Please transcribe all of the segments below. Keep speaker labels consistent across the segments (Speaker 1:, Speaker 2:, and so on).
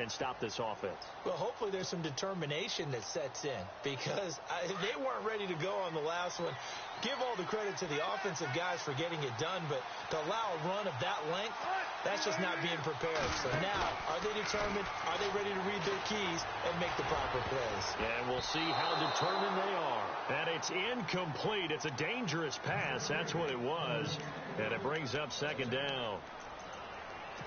Speaker 1: and stop this offense?
Speaker 2: Well, hopefully there's some determination that sets in because they weren't ready to go on the last one. Give all the credit to the offensive guys for getting it done, but to allow a run of that length, that's just not being prepared. So now, are they determined? Are they ready to read their keys and make the proper plays?
Speaker 1: And we'll see how determined they are. And it's incomplete. It's a dangerous pass. That's what it was. And it brings up second down.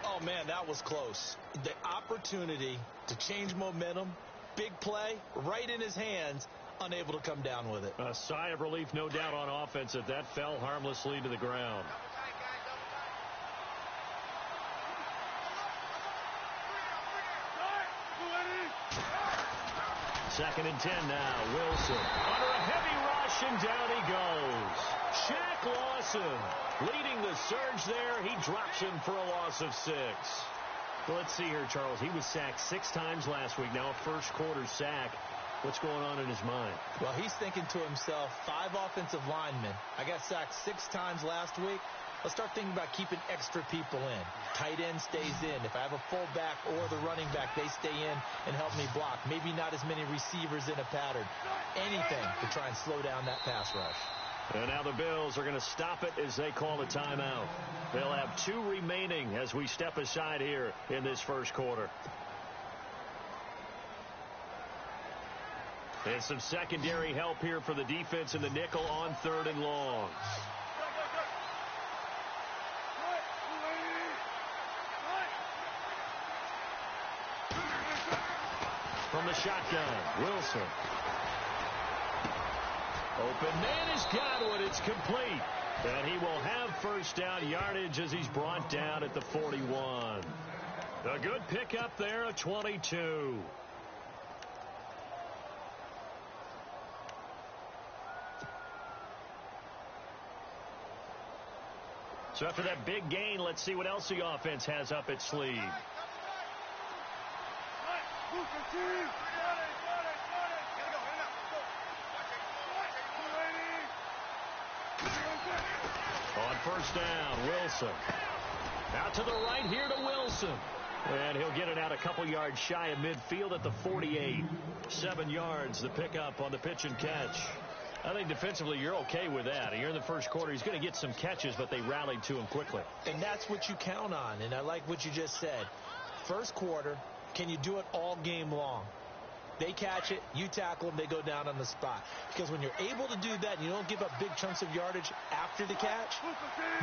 Speaker 2: Oh, man, that was close. The opportunity to change momentum, big play, right in his hands, unable to come down with it.
Speaker 1: A sigh of relief, no doubt, on offense if that fell harmlessly to the ground. Second and 10 now. Wilson under a heavy rush, and down he goes. Shaq Lawson leading the surge there. He drops him for a loss of 6. Well, let's see here, Charles. He was sacked 6 times last week. Now a first quarter sack. What's going on in his mind?
Speaker 2: Well, he's thinking to himself, 5 offensive linemen. I got sacked 6 times last week. Let's start thinking about keeping extra people in. Tight end stays in. If I have a fullback or the running back, they stay in and help me block. Maybe not as many receivers in a pattern. Anything to try and slow down that pass rush.
Speaker 1: And now the Bills are going to stop it as they call a timeout. They'll have 2 remaining as we step aside here in this first quarter. And some secondary help here for the defense in the nickel on 3rd and long. From the shotgun, Wilson. Open man has got one. It's complete. And he will have first down yardage as he's brought down at the 41. A good pickup there, a 22. So after that big gain, let's see what else the offense has up its sleeve. On first down, Wilson. Out to the right here to Wilson. And he'll get it out a couple yards shy of midfield at the 48. 7 yards, the pickup on the pitch and catch. I think defensively you're okay with that. Here in the first quarter, he's going to get some catches, but they rallied to him quickly.
Speaker 2: And that's what you count on, and I like what you just said. First quarter, can you do it all game long? They catch it, you tackle them, they go down on the spot. Because when you're able to do that and you don't give up big chunks of yardage after the catch,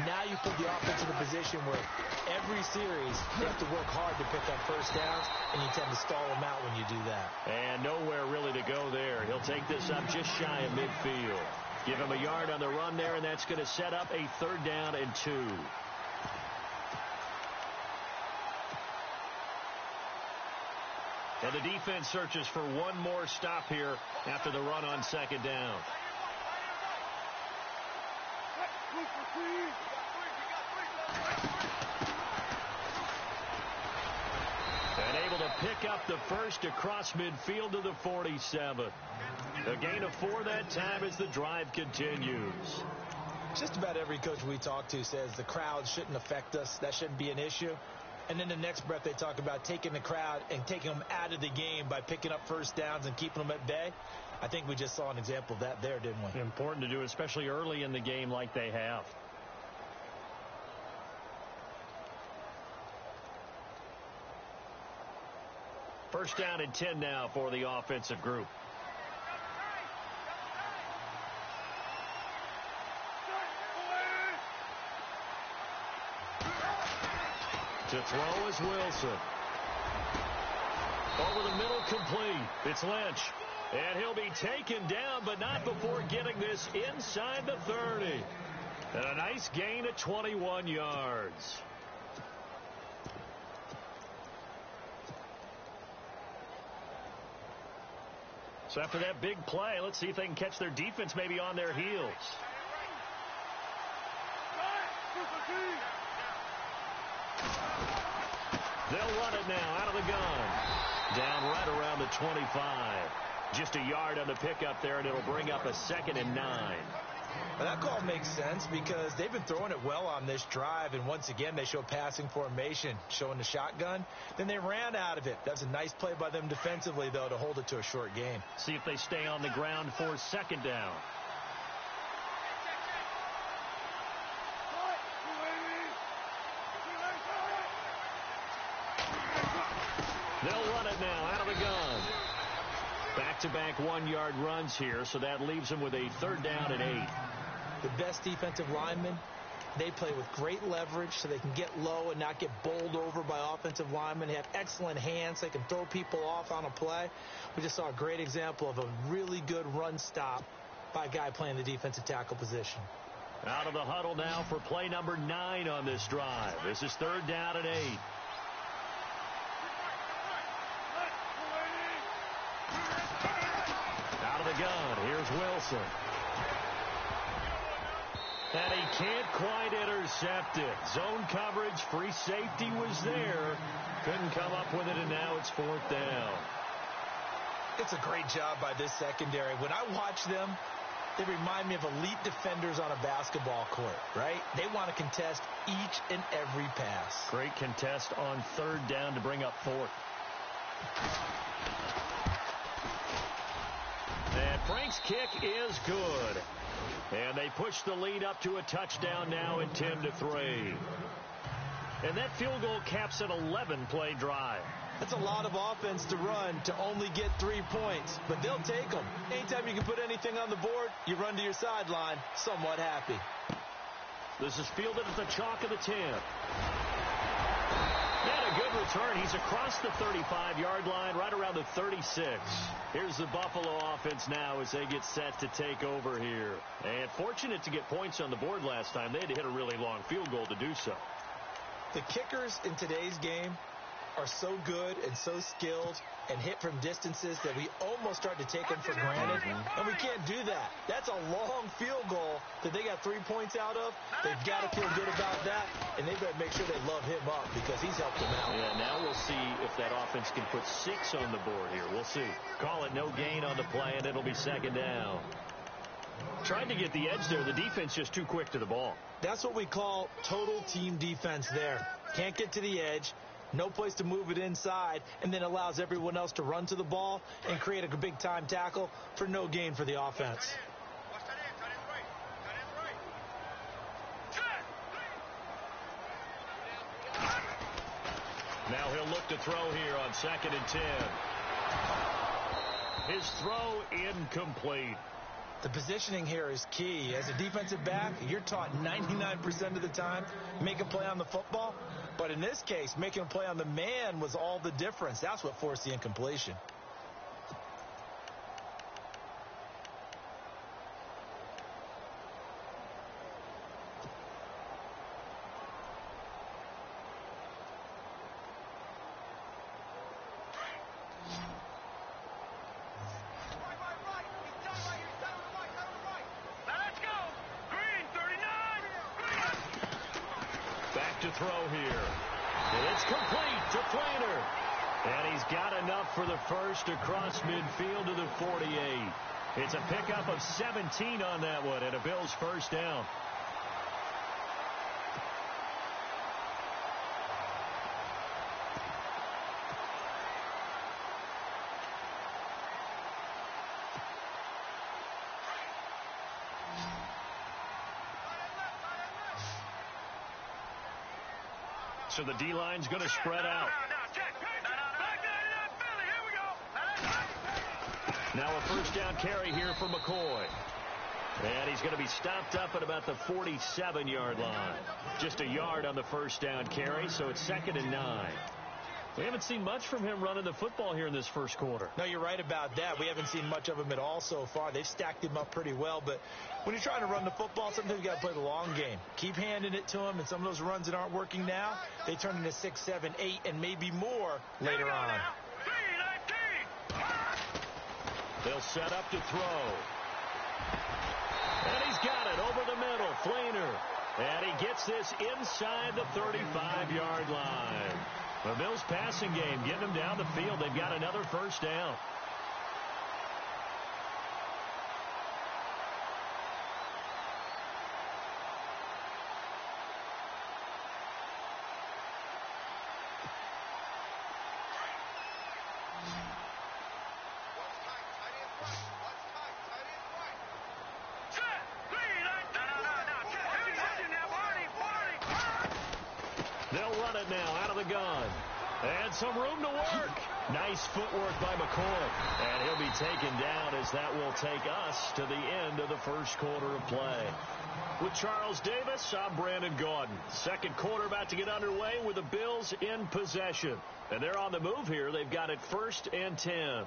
Speaker 2: now you put the offense in a position where every series you have to work hard to pick up first downs, and you tend to stall them out when you do that.
Speaker 1: And nowhere really to go there. He'll take this up just shy of midfield. Give him a yard on the run there, and that's going to set up a 3rd down and 2. And the defense searches for one more stop here after the run on 2nd down. And able to pick up the first across midfield to the 47. A gain of 4 that time as the drive continues.
Speaker 2: Just about every coach we talk to says the crowd shouldn't affect us. That shouldn't be an issue. And then the next breath they talk about taking the crowd and taking them out of the game by picking up first downs and keeping them at bay. I think we just saw an example of that there, didn't we?
Speaker 1: Important to do, especially early in the game like they have. First down and 10 now for the offensive group. To throw is Wilson. Over the middle, complete. It's Lynch. And he'll be taken down, but not before getting this inside the 30. And a nice gain of 21 yards. So after that big play, let's see if they can catch their defense maybe on their heels. They'll run it now out of the gun. Down right around the 25. Just a yard on the pickup there, and it'll bring up a 2nd and 9.
Speaker 2: Well, that call makes sense because they've been throwing it well on this drive, and once again they show passing formation, showing the shotgun. Then they ran out of it. That's a nice play by them defensively, though, to hold it to a short gain.
Speaker 1: See if they stay on the ground for second down. They'll run it now out of the gun. Back-to-back one-yard runs here, so that leaves them with a 3rd down and 8.
Speaker 2: The best defensive linemen, they play with great leverage so they can get low and not get bowled over by offensive linemen. They have excellent hands. They can throw people off on a play. We just saw a great example of a really good run stop by a guy playing the defensive tackle position.
Speaker 1: Out of the huddle now for play number 9 on this drive. This is 3rd down and 8. Out of the gun, here's Wilson. And he can't quite intercept it. Zone coverage, free safety was there. Couldn't come up with it, and now it's 4th down.
Speaker 2: It's a great job by this secondary. When I watch them, they remind me of elite defenders on a basketball court, right? They want to contest each and every pass.
Speaker 1: Great contest on 3rd down to bring up 4th. And Frank's kick is good. And they push the lead up to a touchdown now at 10-3. And that field goal caps an 11-play drive.
Speaker 2: That's a lot of offense to run to only get 3 points, but they'll take them. Anytime you can put anything on the board, you run to your sideline, somewhat happy.
Speaker 1: This is fielded at the chalk of the 10. And a good return. He's across the 35-yard line, right around the 36. Here's the Buffalo offense now as they get set to take over here. And fortunate to get points on the board last time. They had to hit a really long field goal to do so.
Speaker 2: The kickers in today's game are so good and so skilled and hit from distances that we almost start to take them for granted. And we can't do that. That's a long field goal that they got 3 points out of. They've got to feel good about that, and they better make sure they love him up because he's helped them out.
Speaker 1: Yeah, now we'll see if that offense can put 6 on the board here. We'll see. Call it no gain on the play, and it'll be 2nd down. Tried to get the edge there. The defense just too quick to the ball.
Speaker 2: That's what we call total team defense there. Can't get to the edge. No place to move it inside, and then allows everyone else to run to the ball and create a big-time tackle for no gain for the offense.
Speaker 1: Now he'll look to throw here on 2nd and 10. His throw incomplete.
Speaker 2: The positioning here is key. As a defensive back, you're taught 99% of the time, make a play on the football. But in this case, making a play on the man was all the difference. That's what forced the incompletion.
Speaker 1: To throw here. And it's complete to Flaner. And he's got enough for the first across midfield to the 48. It's a pickup of 17 on that one and a Bills 1st down. So the D-line's going to spread out. Now a 1st down carry here for McCoy. And he's going to be stopped up at about the 47-yard line. Just a yard on the 1st down carry, so it's 2nd and 9. We haven't seen much from him running the football here in this first quarter.
Speaker 2: No, you're right about that. We haven't seen much of him at all so far. They've stacked him up pretty well, but when you're trying to run the football, sometimes you got to play the long game. Keep handing it to him, and some of those runs that aren't working now, they turn into 6, 7, 8, and maybe more later on.
Speaker 1: They'll set up to throw. And he's got it over the middle, Flaner. And he gets this inside the 35-yard line. The Bills passing game, getting them down the field. They've got another 1st down. run it now out of the gun. And some room to work. Nice footwork by McCoy. And he'll be taken down as that will take us to the end of the first quarter of play. With Charles Davis, I'm Brandon Gaudin. Second quarter about to get underway with the Bills in possession. And they're on the move here. They've got it 1st and 10.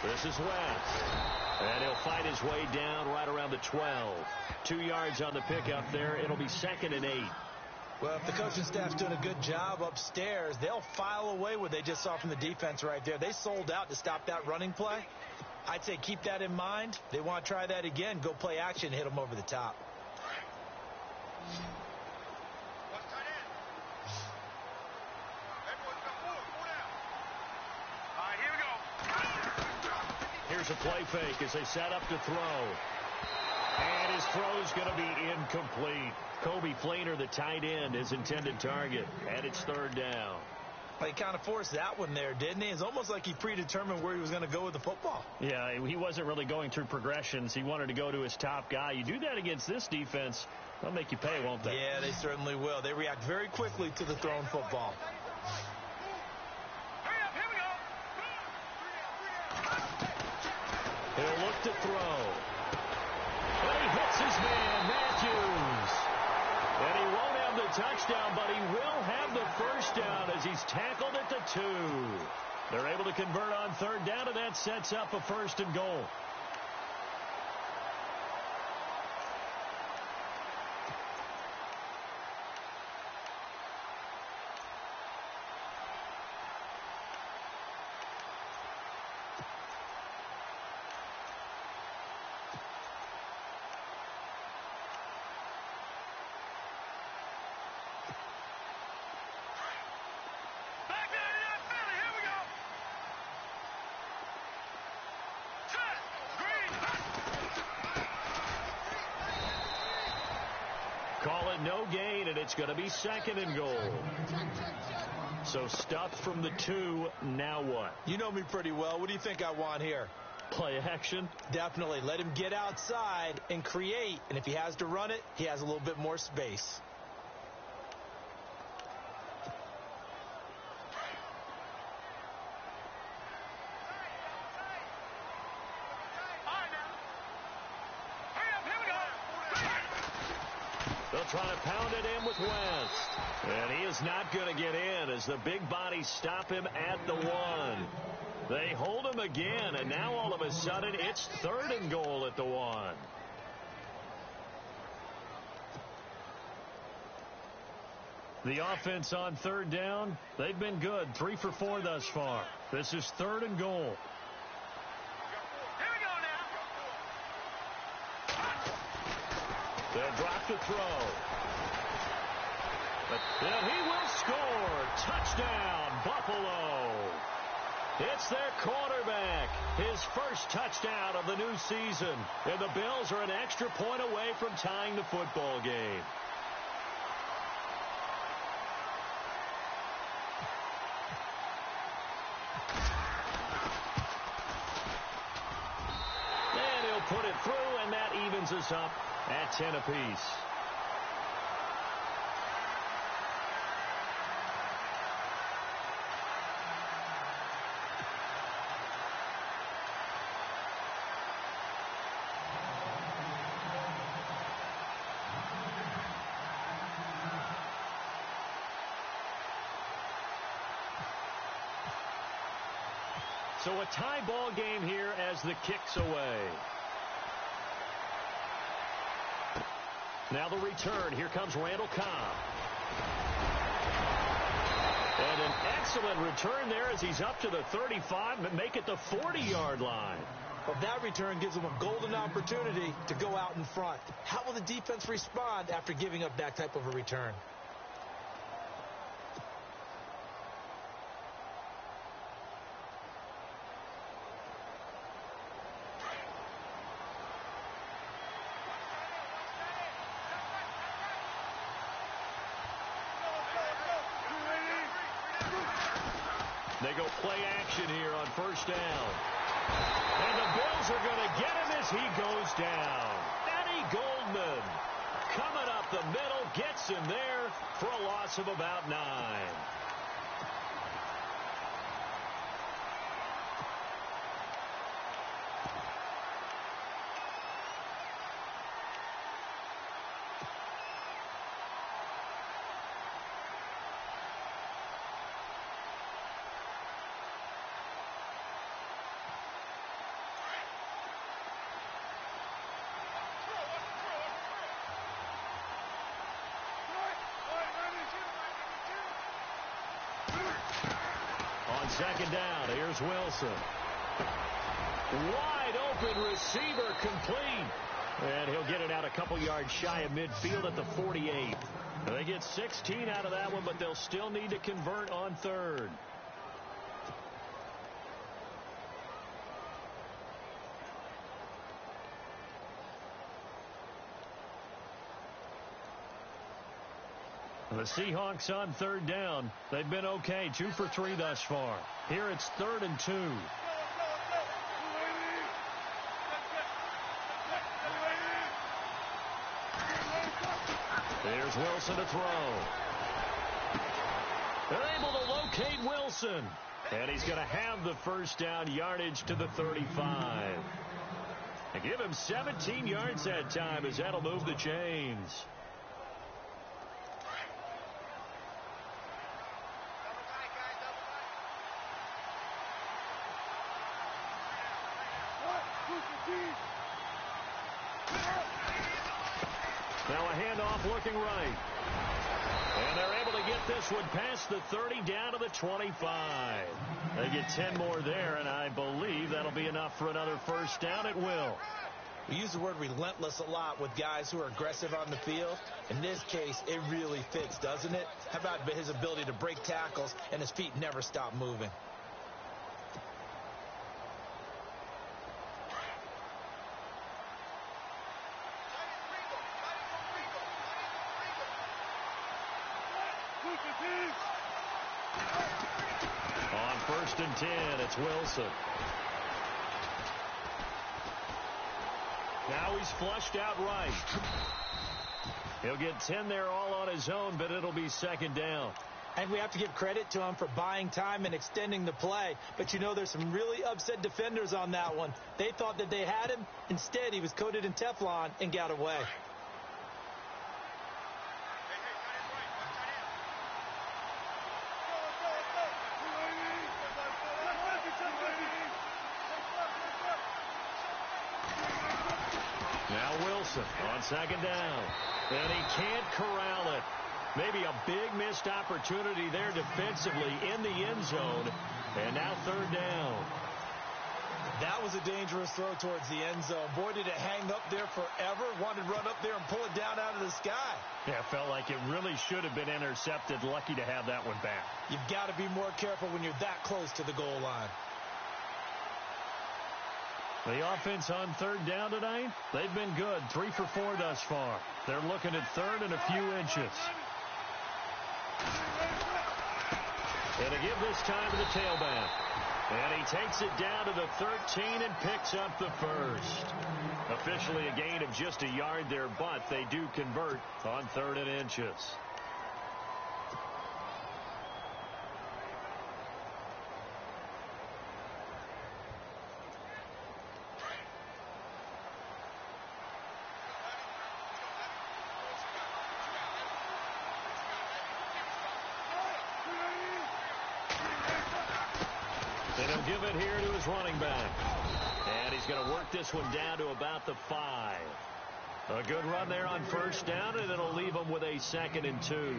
Speaker 1: This is West. And he'll fight his way down right around the 12. 2 yards on the pickup there. It'll be 2nd and 8.
Speaker 2: Well, if the coaching staff's doing a good job upstairs, they'll file away what they just saw from the defense right there. They sold out to stop that running play. I'd say keep that in mind. They want to try that again. Go play action, hit them over the top. Here's a play fake as they set up to throw. And his throw's going to be incomplete. Kobe Fleener, the tight end, his intended target. And it's 3rd down. Well, he kind of forced that one there, didn't he? It's almost like he predetermined where he was going to go with the football.
Speaker 1: Yeah, he wasn't really going through progressions. He wanted to go to his top guy. You do that against this defense, they'll make you pay, won't they?
Speaker 2: Yeah, they certainly will. They react very quickly to the thrown football.
Speaker 1: He'll look to throw. And he hits his man, Matthews. And he won't have the touchdown, but he will have the first down as he's tackled at the 2. They're able to convert on 3rd down, and that sets up a 1st and goal. Call it no gain, and it's going to be 2nd and goal. So stuffed from the 2, now what?
Speaker 2: You know me pretty well. What do you think I want here?
Speaker 1: Play action?
Speaker 2: Definitely. Let him get outside and create, and if he has to run it, he has a little bit more space.
Speaker 1: They'll try to pound it in with West. And he is not going to get in as the big bodies stop him at the 1. They hold him again, and now all of a sudden it's 3rd and goal at the 1. The offense on 3rd down, they've been good. 3 for 4 thus far. This is 3rd and goal. They'll drop to throw. And he will score. Touchdown, Buffalo. It's their quarterback. His first touchdown of the new season. And the Bills are an extra point away from tying the football game. And he'll put it through, and that evens us up at 10 apiece. So a tie ball game here as the kick's away. Now the return. Here comes Randall Cobb. And an excellent return there as he's up to the 35 and make it the 40-yard line.
Speaker 2: Well, that return gives them a golden opportunity to go out in front. How will the defense respond after giving up that type of a return?
Speaker 1: They go play action here on first down. And the Bills are going to get him as he goes down. Eddie Goldman coming up the middle, gets him there for a loss of about 9. Second down, here's Wilson. Wide open receiver complete. And he'll get it out a couple yards shy of midfield at the 48. They get 16 out of that one, but they'll still need to convert on third. The Seahawks on third down. They've been okay, 2 for 3 thus far. Here it's 3rd and 2. Here's Wilson to throw. They're able to locate Wilson. And he's going to have the first down yardage to the 35. And give him 17 yards that time as that'll move the chains. Now a handoff looking right. And they're able to get this one past the 30 down to the 25. They get 10 more there, and I believe that'll be enough for another first down. It will.
Speaker 2: We use the word relentless a lot with guys who are aggressive on the field. In this case, it really fits, doesn't it? How about his ability to break tackles and his feet never stop moving?
Speaker 1: On 1st and 10, it's Wilson. Now he's flushed out right. He'll get 10 there all on his own, but it'll be 2nd down.
Speaker 2: And we have to give credit to him for buying time and extending the play. But, you know, there's some really upset defenders on that one. They thought that they had him. Instead, he was coated in Teflon and got away.
Speaker 1: Now Wilson on 2nd down. And he can't corral it. Maybe a big missed opportunity there defensively in the end zone. And now 3rd down.
Speaker 2: That was a dangerous throw towards the end zone. Boy, did it hang up there forever. Wanted to run up there and pull it down out of the sky.
Speaker 1: Yeah, felt like it really should have been intercepted. Lucky to have that one back.
Speaker 2: You've got to be more careful when you're that close to the goal line.
Speaker 1: The offense on 3rd down tonight, they've been good. 3 for 4 thus far. They're looking at 3rd and a few inches. And to give this time to the tailback. And he takes it down to the 13 and picks up the first. Officially a gain of just a yard there, but they do convert on 3rd and inches. And he'll give it here to his running back. And he's going to work this one down to about the 5. A good run there on 1st down, and it'll leave him with a 2nd and 2.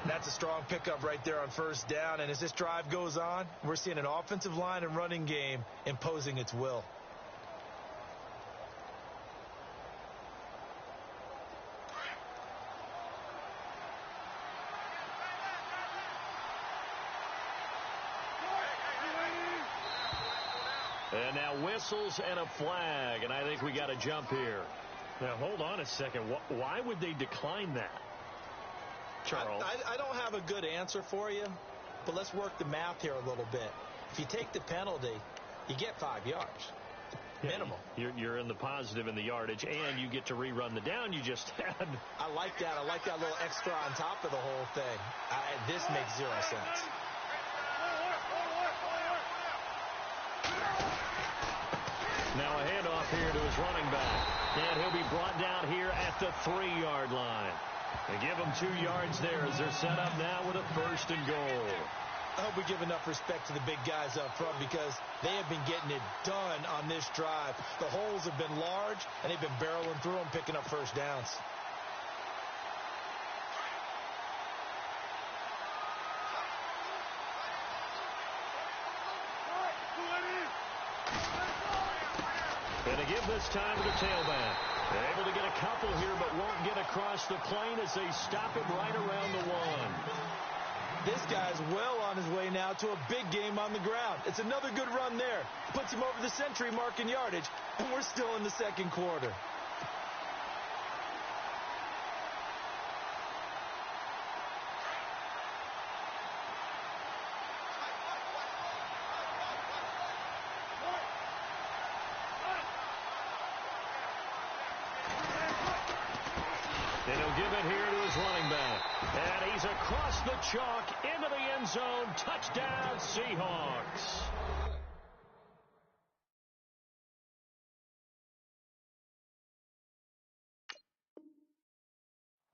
Speaker 2: That's a strong pickup right there on 1st down. And as this drive goes on, we're seeing an offensive line and running game imposing its will.
Speaker 1: And now whistles and a flag, and I think we got to jump here. Now, hold on a second. Why would they decline that, Charles?
Speaker 2: I don't have a good answer for you, but let's work the math here a little bit. If you take the penalty, you get 5 yards. Minimal.
Speaker 1: You're in the positive in the yardage, and you get to rerun the down you just had.
Speaker 2: I like that. I like that little extra on top of the whole thing. This makes 0 sense.
Speaker 1: Now a handoff here to his running back. And he'll be brought down here at the 3-yard line. They give him 2 yards there as they're set up now with a 1st and goal.
Speaker 2: I hope we give enough respect to the big guys up front because they have been getting it done on this drive. The holes have been large, and they've been barreling through them, picking up 1st downs.
Speaker 1: And to give this time to the tailback. They're able to get a couple here, but won't get across the plane as they stop him right around the 1.
Speaker 2: This guy's well on his way now to a big game on the ground. It's another good run there. Puts him over the century mark in yardage, and we're still in the 2nd quarter.
Speaker 1: And he'll give it here to his running back. And he's across the chalk into the end zone. Touchdown, Seahawks.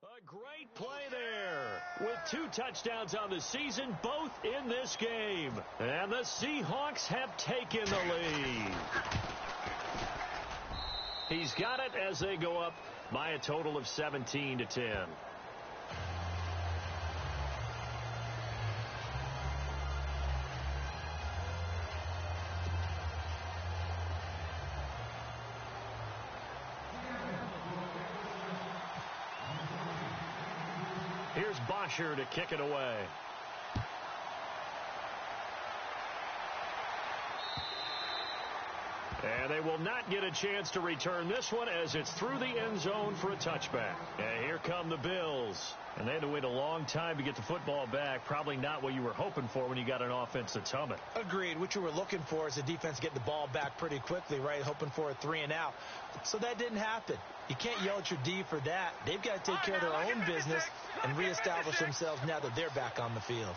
Speaker 1: A great play there with 2 touchdowns on the season, both in this game. And the Seahawks have taken the lead. He's got it as they go up by a total of 17-10. Here's Bosher to kick it away. And they will not get a chance to return this one as it's through the end zone for a touchback. And here come the Bills. And they had to wait a long time to get the football back. Probably not what you were hoping for when you got an offense that's humming.
Speaker 2: Agreed. What you were looking for is the defense getting the ball back pretty quickly, right? Hoping for a 3 and out. So that didn't happen. You can't yell at your D for that. They've got to take care of their own business and reestablish themselves now that they're back on the field.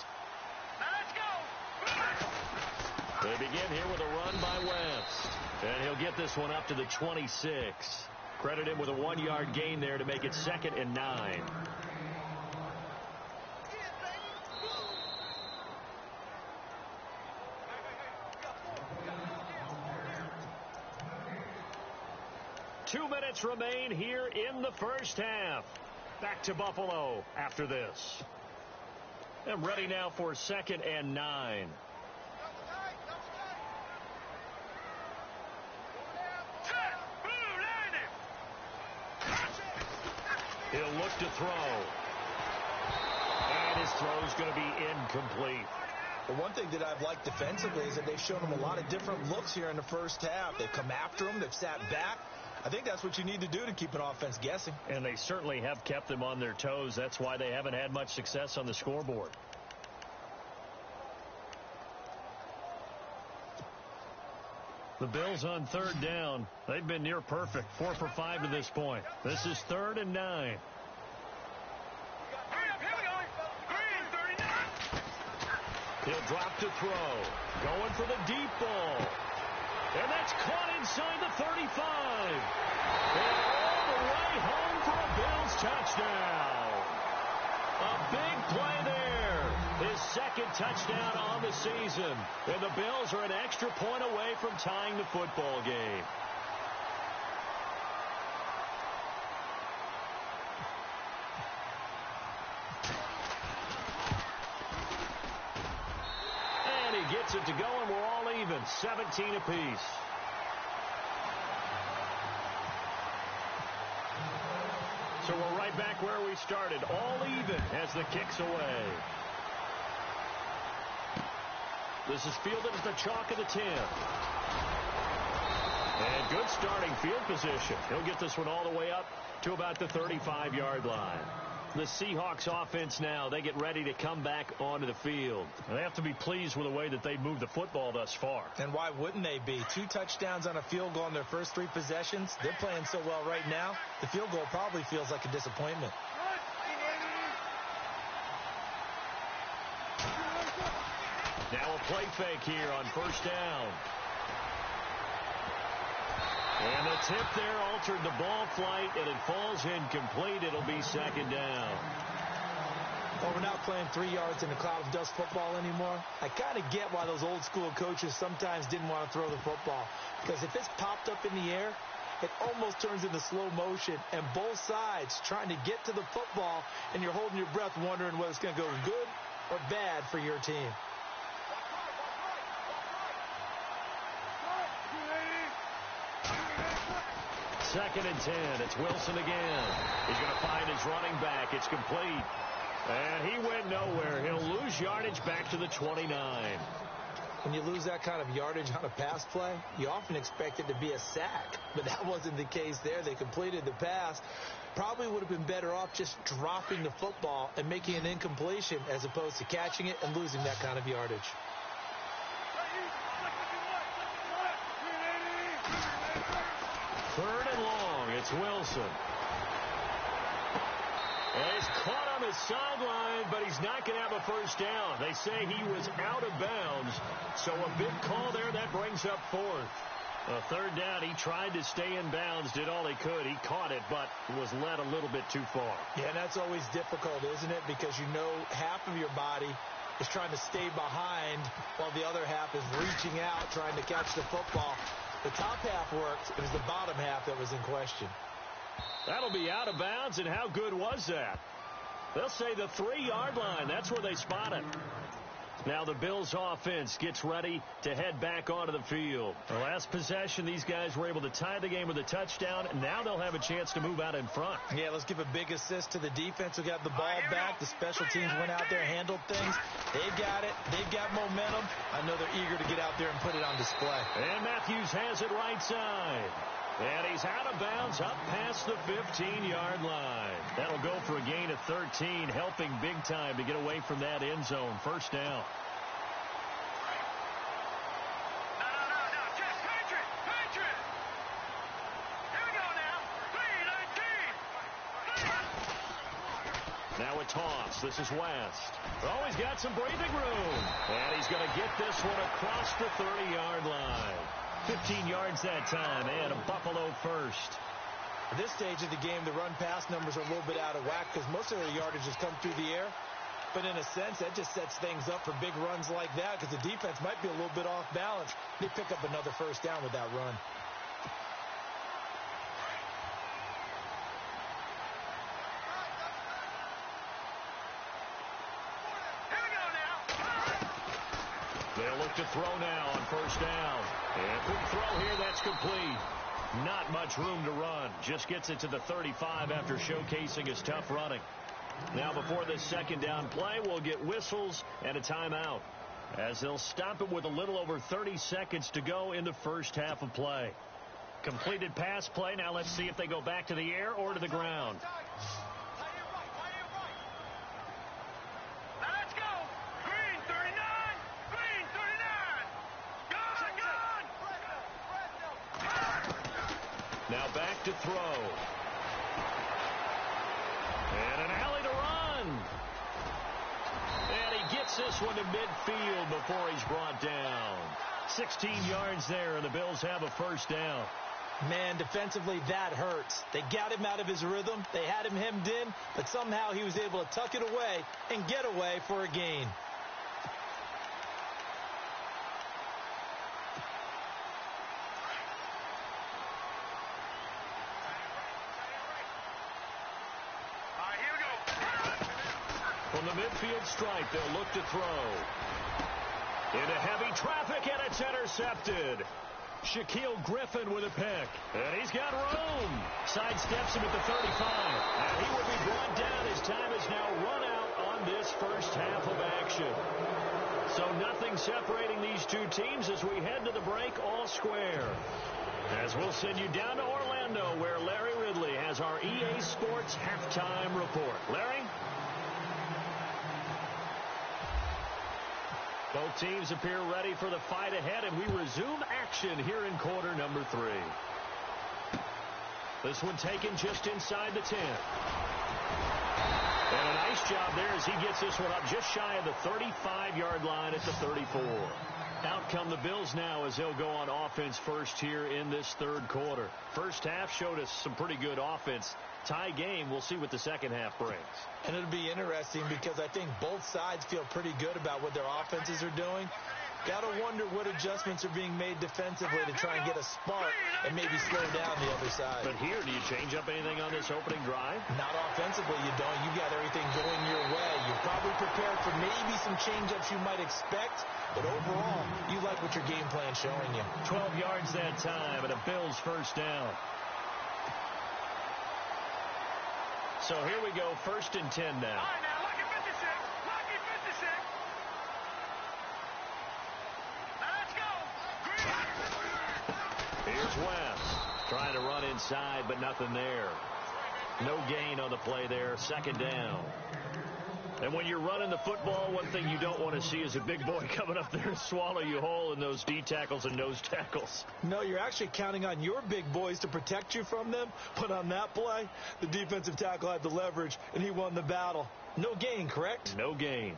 Speaker 1: They begin here with a run by West. And he'll get this one up to the 26. Credit him with a 1-yard gain there to make it 2nd and 9. Two minutes remain here in the first half. Back to Buffalo after this. And ready now for 2nd and 9. He'll look to throw. And his throw's going to be incomplete.
Speaker 2: Well, one thing that I've liked defensively is that they've shown him a lot of different looks here in the first half. They've come after him. They've sat back. I think that's what you need to do to keep an offense guessing.
Speaker 1: And they certainly have kept them on their toes. That's why they haven't had much success on the scoreboard. The Bills on 3rd down. They've been near perfect. 4 for 5 to this point. This is 3rd and 9. He'll drop to throw. Going for the deep ball. And that's caught inside the 35. And all the way home for a Bills touchdown. A big play there. His 2nd touchdown on the season. And the Bills are an extra point away from tying the football game. And he gets it to go, and we're all even. 17 apiece. So we're right back where we started. All even as the kick's away. This is fielded at the chalk of the 10. And good starting field position. He'll get this one all the way up to about the 35-yard line. The Seahawks offense now, they get ready to come back onto the field.
Speaker 3: They have to be pleased with the way that they moved the football thus far.
Speaker 2: And why wouldn't they be? 2 touchdowns on a field goal in their first 3 possessions. They're playing so well right now, the field goal probably feels like a disappointment.
Speaker 1: Now a play fake here on first down. And the tip there altered the ball flight, and it falls incomplete. It'll be second down.
Speaker 2: Well, we're not playing 3 yards in a cloud of dust football anymore. I kind of get why those old school coaches sometimes didn't want to throw the football. Because if it's popped up in the air, it almost turns into slow motion. And both sides trying to get to the football, and you're holding your breath wondering whether it's going to go good or bad for your team.
Speaker 1: Second and 10. It's Wilson again. He's going to find his running back. It's complete. And he went nowhere. He'll lose yardage back to the 29.
Speaker 2: When you lose that kind of yardage on a pass play, you often expect it to be a sack. But that wasn't the case there. They completed the pass. Probably would have been better off just dropping the football and making an incompletion as opposed to catching it and losing that kind of yardage.
Speaker 1: Third and long. It's Wilson. And he's caught on the sideline, but he's not going to have a first down. They say he was out of bounds, so a big call there. That brings up fourth. A third down, he tried to stay in bounds, did all he could. He caught it, but was led a little bit too far.
Speaker 2: Yeah, and that's always difficult, isn't it? Because you know half of your body is trying to stay behind while the other half is reaching out, trying to catch the football. The top half worked. It was the bottom half that was in question.
Speaker 1: That'll be out of bounds, and how good was that? They'll say the 3-yard line. That's where they spot it. Now the Bills offense gets ready to head back onto the field. The last possession, these guys were able to tie the game with a touchdown, and now they'll have a chance to move out in front.
Speaker 2: Yeah, let's give a big assist to the defense who got the ball back. The special teams went out there, handled things. They've got it. They've got momentum. I know they're eager to get out there and put it on display.
Speaker 1: And Matthews has it right side. And he's out of bounds up past the 15-yard line. That'll go for a gain of 13, helping big time to get away from that end zone. First down. Now a toss. This is West. Oh, he's got some breathing room. And he's going to get this one across the 30-yard line. 15 yards that time, and a Buffalo first.
Speaker 2: At this stage of the game, the run-pass numbers are a little bit out of whack because most of their yardage has come through the air. But in a sense, that just sets things up for big runs like that because the defense might be a little bit off balance. They pick up another first down with that run.
Speaker 1: They'll look to throw now on first down. And quick throw here, that's complete. Not much room to run. Just gets it to the 35 after showcasing his tough running. Now before this second down play, we'll get whistles and a timeout, as they'll stop it with a little over 30 seconds to go in the first half of play. Completed pass play. Now let's see if they go back to the air or to the ground. Now back to throw. And an alley to run. And he gets this one to midfield before he's brought down. 16 yards there, and the Bills have a first down.
Speaker 2: Man, defensively, that hurts. They got him out of his rhythm. They had him hemmed in, but somehow he was able to tuck it away and get away for a gain.
Speaker 1: From the midfield stripe, they'll look to throw. Into heavy traffic, and it's intercepted. Shaquille Griffin with a pick. And he's got room. Sidesteps him at the 35. And he will be brought down. His time is now run out on on this first half of action. So nothing separating these two teams as we head to the break all square. As we'll send you down to Orlando, where Larry Ridley has our EA Sports halftime report. Larry? Both teams appear ready for the fight ahead, and we resume action here in quarter number 3. This one taken just inside the 10. And a nice job there as he gets this one up just shy of the 35-yard line at the 34. Out come the Bills now as they'll go on offense first here in this third quarter. First half showed us some pretty good offense. Tie game, we'll see what the second half brings.
Speaker 2: And it'll be interesting because I think both sides feel pretty good about what their offenses are doing. Got to wonder what adjustments are being made defensively to try and get a spark and maybe slow down the other side.
Speaker 1: But here, do you change up anything on this opening drive?
Speaker 2: Not offensively, you don't. You got everything going your way. You're probably prepared for maybe some change-ups you might expect, but overall, you like what your game plan's showing you.
Speaker 1: 12 yards that time and a Bills first down. So here we go, 1st and 10 now.
Speaker 4: All right, now, lucky 56. Lucky 56. Now, let's go.
Speaker 1: Here's West. Trying to run inside, but nothing there. No gain on the play there. 2nd down. And when you're running the football, one thing you don't want to see is a big boy coming up there and swallow you whole in those D tackles and nose tackles.
Speaker 2: No, you're actually counting on your big boys to protect you from them. But on that play, the defensive tackle had the leverage, and he won the battle. No gain, correct?
Speaker 1: No gain.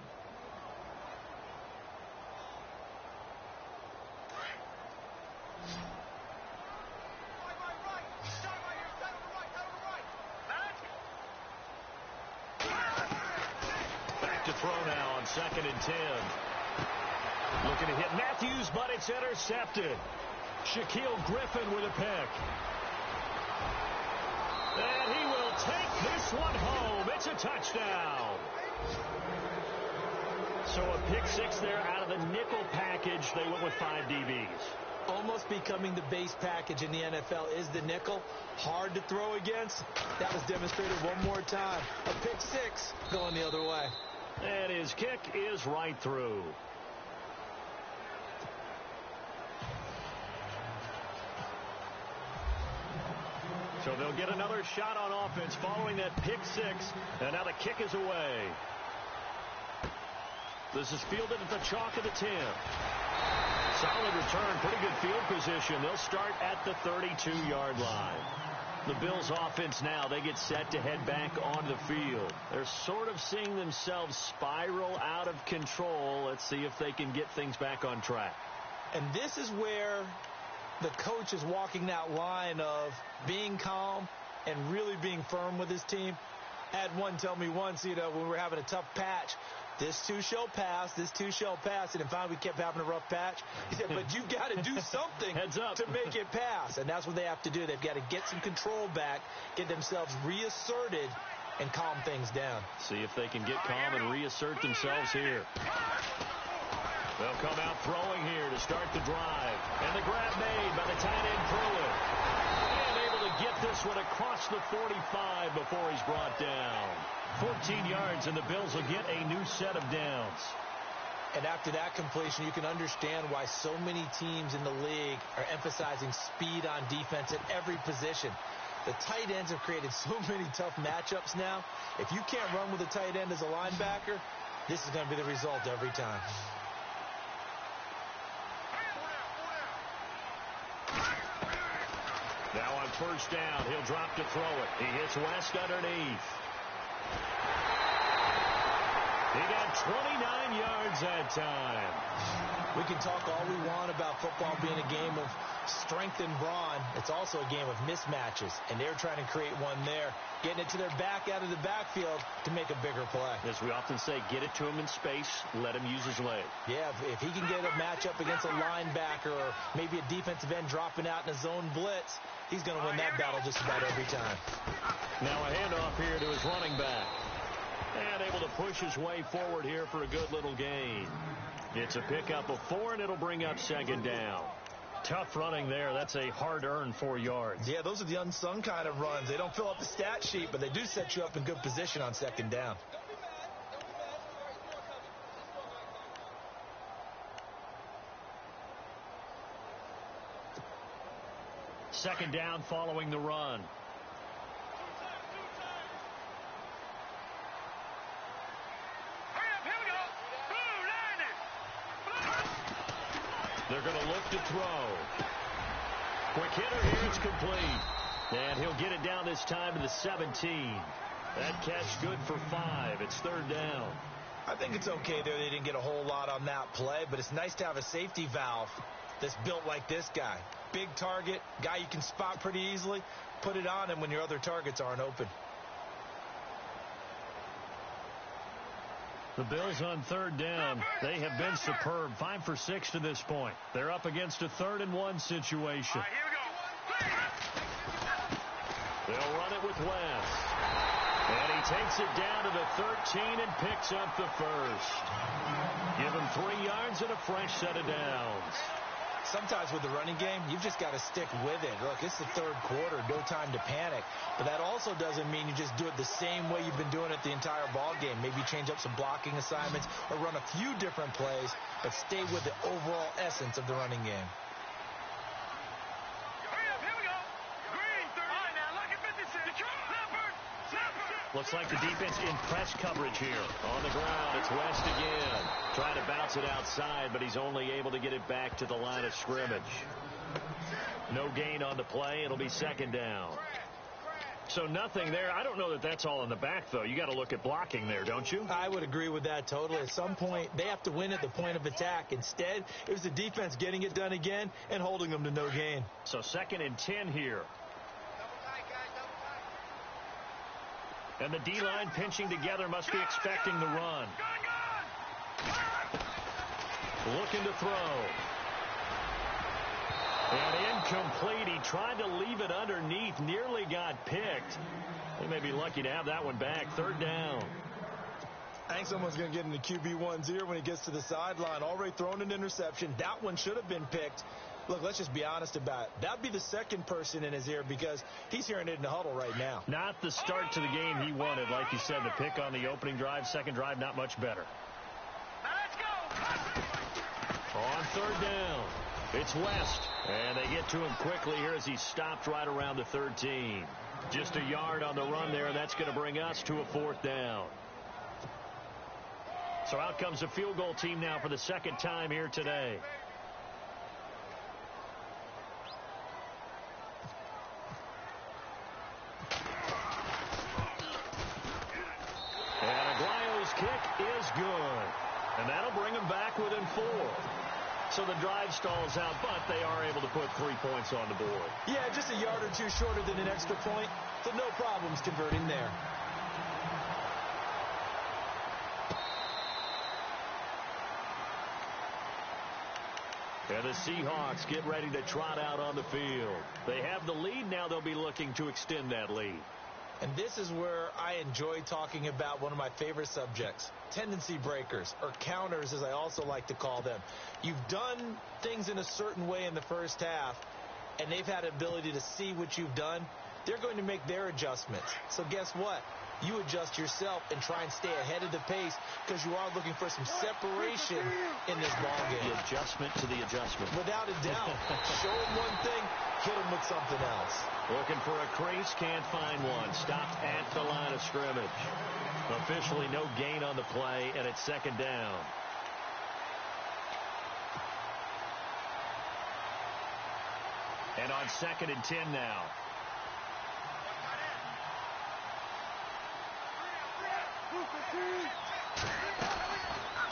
Speaker 1: Throw now on 2nd and 10. Looking to hit Matthews, but it's intercepted. Shaquille Griffin with a pick. And he will take this one home. It's a touchdown. So a pick 6 there out of the nickel package. They went with 5 DBs.
Speaker 2: Almost becoming the base package in the NFL is the nickel. Hard to throw against. That was demonstrated one more time. A pick 6 going the other way.
Speaker 1: And his kick is right through. So they'll get another shot on offense following that pick 6. And now the kick is away. This is fielded at the chalk of the 10. Solid return, pretty good field position. They'll start at the 32-yard line. The Bills offense now, they get set to head back on the field. They're sort of seeing themselves spiral out of control. Let's see if they can get things back on track.
Speaker 2: And this is where the coach is walking that line of being calm and really being firm with his team. I had one tell me once, when we were having a tough patch, this too shall pass, this too shall pass. And finally we kept having a rough patch. He said, but you've got to do something
Speaker 1: Heads up.
Speaker 2: to make it pass. And that's what they have to do. They've got to get some control back, get themselves reasserted, and calm things down.
Speaker 1: See if they can get calm and reassert themselves here. They'll come out throwing here to start the drive. And the grab made by the tight end Pruitt. And able to get this one across the 45 before he's brought down. 14 yards, and the Bills will get a new set of downs.
Speaker 2: And after that completion, you can understand why so many teams in the league are emphasizing speed on defense at every position. The tight ends have created so many tough matchups now. If you can't run with a tight end as a linebacker, this is going to be the result every time.
Speaker 1: Now on 1st down, he'll drop to throw it. He hits West underneath. He got 29 yards that time.
Speaker 2: We can talk all we want about football being a game of strength and brawn. It's also a game of mismatches, and they're trying to create one there, getting it to their back out of the backfield to make a bigger play.
Speaker 1: As we often say, get it to him in space, let him use his leg.
Speaker 2: Yeah, if he can get a matchup against a linebacker or maybe a defensive end dropping out in a zone blitz, he's going to win that battle just about every time.
Speaker 1: Now a handoff here to his running back. And able to push his way forward here for a good little gain. It's a pickup of 4, and it'll bring up 2nd down. Tough running there. That's a hard-earned 4 yards.
Speaker 2: Yeah, those are the unsung kind of runs. They don't fill up the stat sheet, but they do set you up in good position on 2nd down.
Speaker 1: second down following the run. They're going to look to throw. Quick hitter here. It's complete. And he'll get it down this time to the 17. That catch good for 5. It's third down.
Speaker 2: I think it's okay there. They didn't get a whole lot on that play, but it's nice to have a safety valve that's built like this guy. Big target, guy you can spot pretty easily. Put it on him when your other targets aren't open.
Speaker 1: The Bills on third down. They have been superb. 5 for 6 to this point. They're up against a 3rd and 1 situation.
Speaker 4: Here we go.
Speaker 1: They'll run it with West. And he takes it down to the 13 and picks up the first. Give him 3 yards and a fresh set of downs.
Speaker 2: Sometimes with the running game, you've just got to stick with it. Look, it's the third quarter, no time to panic. But that also doesn't mean you just do it the same way you've been doing it the entire ball game. Maybe change up some blocking assignments or run a few different plays, but stay with the overall essence of the running game.
Speaker 4: Hurry up, here we go. Green, 30. All right, now, lucky 56. Leopard, Leopard.
Speaker 1: Looks like the defense in press coverage here. On the ground, it's West again. Trying to bounce it outside, but he's only able to get it back to the line of scrimmage. No gain on the play. It'll be second down. So nothing there. I don't know that that's all in the back, though. You got to look at blocking there, don't you?
Speaker 2: I would agree with that totally. At some point, they have to win at the point of attack. Instead, it was the defense getting it done again and holding them to no gain.
Speaker 1: So 2nd and 10 here. And the D-line pinching together, must be expecting the run. Looking to throw. And incomplete. He tried to leave it underneath. Nearly got picked. They may be lucky to have that one back. Third down.
Speaker 2: I think someone's going to get into QB1's ear when he gets to the sideline. Already thrown an interception. That one should have been picked. Look, let's just be honest about it. That'd be the second person in his ear because he's hearing it in the huddle right now.
Speaker 1: Not the start to the game he wanted. Like you said, the pick on the opening drive, second drive, not much better.
Speaker 4: Let's go.
Speaker 1: On third down, it's West. And they get to him quickly here as he stopped right around the 13. Just a yard on the run there, and that's going to bring us to a 4th down. So out comes the field goal team now for the second time here today. And Aguayo's kick is good. And that'll bring them back within 4. So the drive stalls out, but they are able to put 3 points on the board.
Speaker 2: Yeah, just a yard or two shorter than an extra point, so no problems converting there.
Speaker 1: And the Seahawks get ready to trot out on the field. They have the lead. Now they'll be looking to extend that lead.
Speaker 2: And this is where I enjoy talking about one of my favorite subjects, tendency breakers, or counters as I also like to call them. You've done things in a certain way in the first half, and they've had an ability to see what you've done. They're going to make their adjustments. So guess what? You adjust yourself and try and stay ahead of the pace because you are looking for some separation in this ball game.
Speaker 1: The adjustment to the adjustment.
Speaker 2: Without a doubt. Show them one thing, hit them with something else.
Speaker 1: Looking for a crease, can't find one. Stopped at the line of scrimmage. Officially no gain on the play, and it's second down. And on 2nd and 10 now.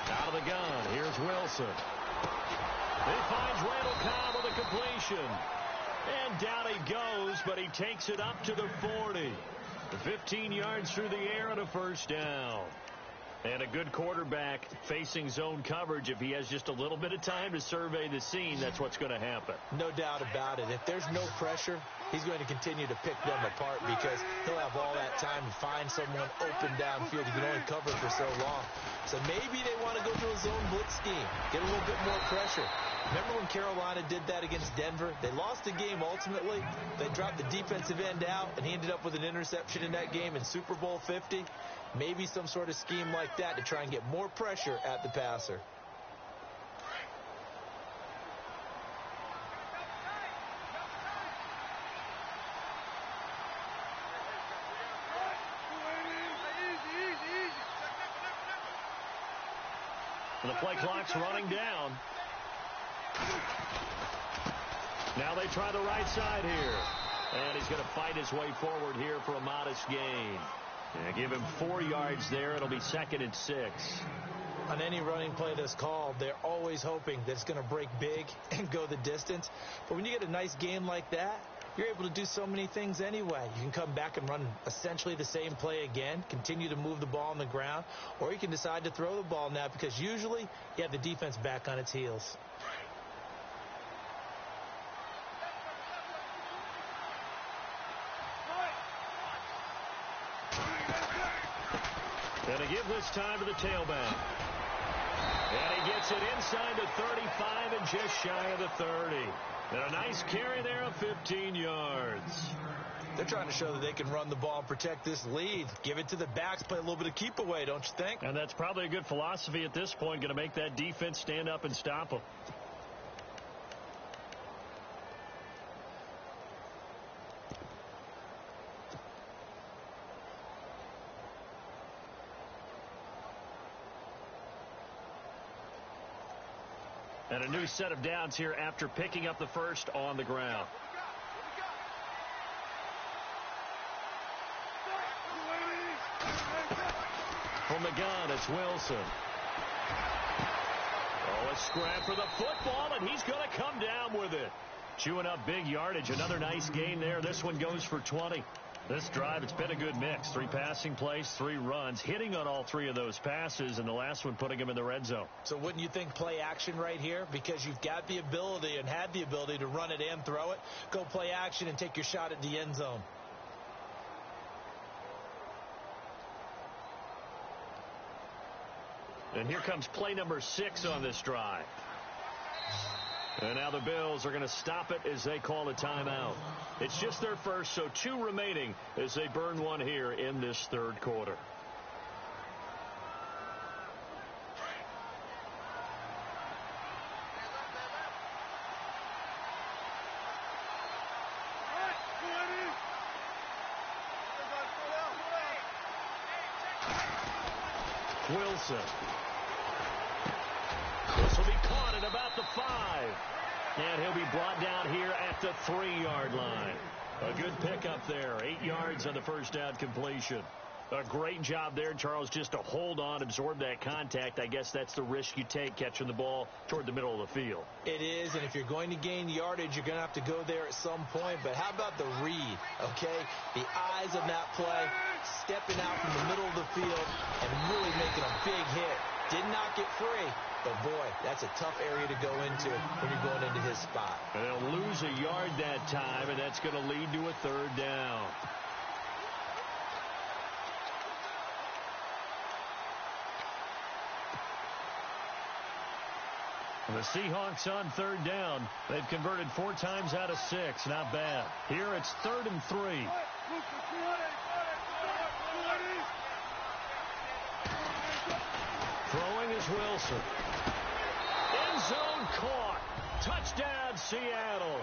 Speaker 1: Out of the gun, here's Wilson. He finds Randall Cobb with a completion. And down he goes, but he takes it up to the 40. 15 yards through the air and a first down. And a good quarterback facing zone coverage. If he has just a little bit of time to survey the scene, that's what's going to happen.
Speaker 2: No doubt about it. If there's no pressure, he's going to continue to pick them apart because he'll have all that time to find someone open downfield. He can only cover for so long. So maybe they want to go to a zone blitz scheme, get a little bit more pressure. Remember when Carolina did that against Denver? They lost the game ultimately. They dropped the defensive end out, and he ended up with an interception in that game in Super Bowl 50. Maybe some sort of scheme like that to try and get more pressure at the passer.
Speaker 1: The play clock's running down. Now they try the right side here. And he's going to fight his way forward here for a modest gain. Yeah, give him 4 yards there. It'll be 2nd and 6.
Speaker 2: On any running play that's called, they're always hoping that it's going to break big and go the distance. But when you get a nice gain like that, you're able to do so many things anyway. You can come back and run essentially the same play again, continue to move the ball on the ground, or you can decide to throw the ball now because usually you have the defense back on its heels.
Speaker 1: Going to give this time to the tailback. And he gets it inside the 35 and just shy of the 30. And a nice carry there of 15 yards.
Speaker 2: They're trying to show that they can run the ball and protect this lead. Give it to the backs, play a little bit of keep away, don't you think?
Speaker 3: And that's probably a good philosophy at this point, going to make that defense stand up and stop them. And a new set of downs here after picking up the first on the ground.
Speaker 1: From the gun, it's Wilson. Oh, a scrap for the football, and he's going to come down with it. Chewing up big yardage. Another nice gain there. This one goes for 20. This drive, it's been a good mix. 3 passing plays, 3 runs, hitting on all 3 of those passes, and the last one putting him in the red zone.
Speaker 2: So wouldn't you think play action right here? Because you've got the ability and had the ability to run it and throw it. Go play action and take your shot at the end zone.
Speaker 1: And here comes play number 6 on this drive. And now the Bills are going to stop it as they call a timeout. It's just their first, so 2 remaining as they burn one here in this 3rd quarter. Wilson. This will be caught at about the 5. And he'll be brought down here at the 3-yard line. A good pickup there. 8 yards on the first down completion. A great job there, Charles, just to hold on, absorb that contact. I guess that's the risk you take catching the ball toward the middle of the field.
Speaker 2: It is, and if you're going to gain yardage, you're going to have to go there at some point. But how about the read, okay? The eyes of that play, stepping out from the middle of the field and really making a big hit. Did not get free, but boy, that's a tough area to go into when you're going into his spot.
Speaker 1: And they'll lose a yard that time, and that's going to lead to a 3rd down. The Seahawks on 3rd down. They've converted 4 times out of 6. Not bad. Here it's 3rd and 3. Throwing is Wilson. End zone caught. Touchdown, Seattle.